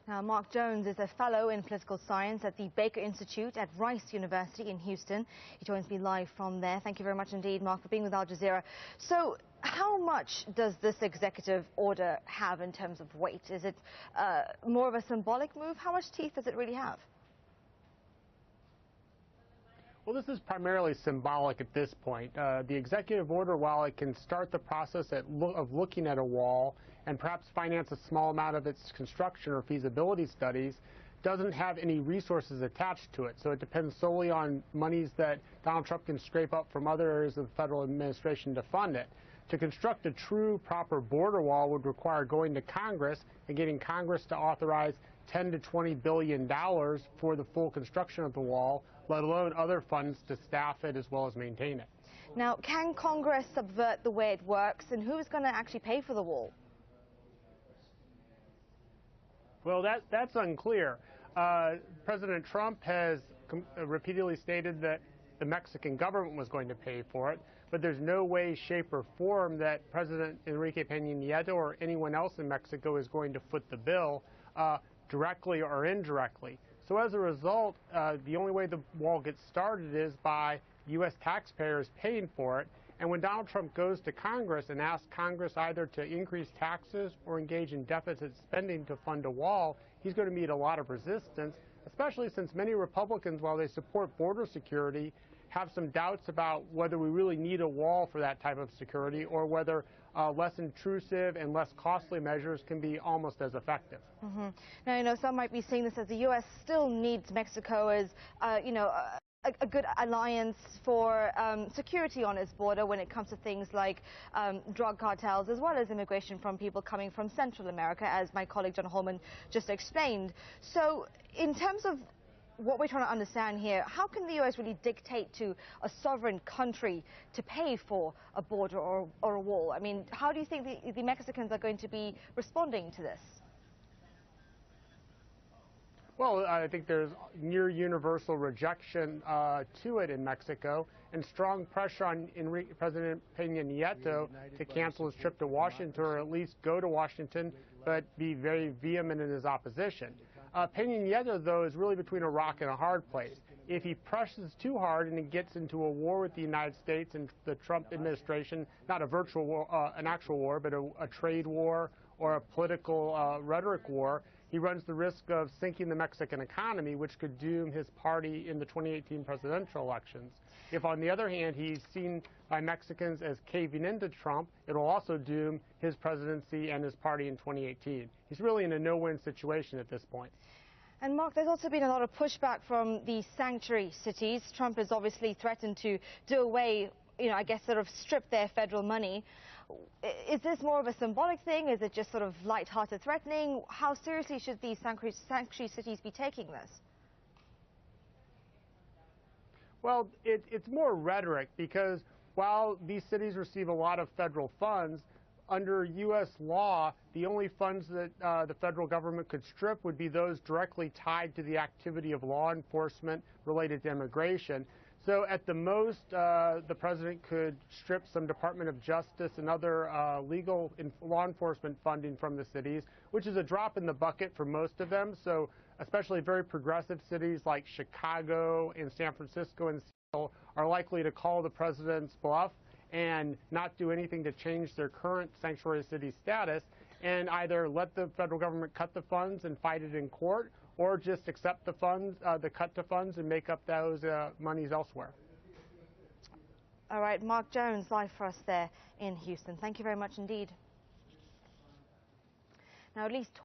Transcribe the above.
Now, Mark Jones is a fellow in political science at the Baker Institute at Rice University in Houston. He joins me live from there. Thank you very much indeed, Mark, for being with Al Jazeera. So, how much does this executive order have in terms of weight? Is it more of a symbolic move? How much teeth does it really have? Well, this is primarily symbolic at this point. The executive order, while it can start the process of looking at a wall and perhaps finance a small amount of its construction or feasibility studies, doesn't have any resources attached to it. So it depends solely on monies that Donald Trump can scrape up from other areas of the federal administration to fund it. To construct a true, proper border wall would require going to Congress and getting Congress to authorize $10 to $20 billion for the full construction of the wall, let alone other funds to staff it as well as maintain it. Now, can Congress subvert the way it works, and who is going to actually pay for the wall? Well, that's unclear. President Trump has repeatedly stated that the Mexican government was going to pay for it, but there's no way, shape, or form that President Enrique Peña Nieto or anyone else in Mexico is going to foot the bill directly or indirectly. So as a result, the only way the wall gets started is by U.S. taxpayers paying for it. And when Donald Trump goes to Congress and asks Congress either to increase taxes or engage in deficit spending to fund a wall, he's going to meet a lot of resistance, especially since many Republicans, while they support border security, have some doubts about whether we really need a wall for that type of security or whether less intrusive and less costly measures can be almost as effective. Now, some might be seeing this as the U.S. still needs Mexico as, a good alliance for security on its border when it comes to things like drug cartels, as well as immigration from people coming from Central America, as my colleague John Holman just explained. So in terms of what we're trying to understand here, how can the U.S. really dictate to a sovereign country to pay for a border or a wall? I mean, how do you think the Mexicans are going to be responding to this? Well, I think there's near universal rejection to it in Mexico and strong pressure on President Peña Nieto to cancel his trip to Washington or at least go to Washington, but be very vehement in his opposition. Peña Nieto, though, is really between a rock and a hard place. If he presses too hard and he gets into a war with the United States and the Trump administration, not a virtual war, an actual war, but a trade war or a political rhetoric war, he runs the risk of sinking the Mexican economy, which could doom his party in the 2018 presidential elections. If, on the other hand, he's seen by Mexicans as caving into Trump, it'll also doom his presidency and his party in 2018. He's really in a no-win situation at this point. And Mark, there's also been a lot of pushback from the sanctuary cities. Trump has obviously threatened to do away, I guess sort of strip their federal money. Is this more of a symbolic thing? Is it just sort of light-hearted threatening? How seriously should these sanctuary cities be taking this? Well, it's more rhetoric because while these cities receive a lot of federal funds, under U.S. law, the only funds that the federal government could strip would be those directly tied to the activity of law enforcement related to immigration. So at the most, the president could strip some Department of Justice and other legal law enforcement funding from the cities, which is a drop in the bucket for most of them. So especially very progressive cities like Chicago and San Francisco and Seattle are likely to call the president's bluff and not do anything to change their current sanctuary city status and either let the federal government cut the funds and fight it in court, or just accept the funds, the cut to funds, and make up those monies elsewhere. All right, Mark Jones, live for us there in Houston. Thank you very much indeed. Now, at least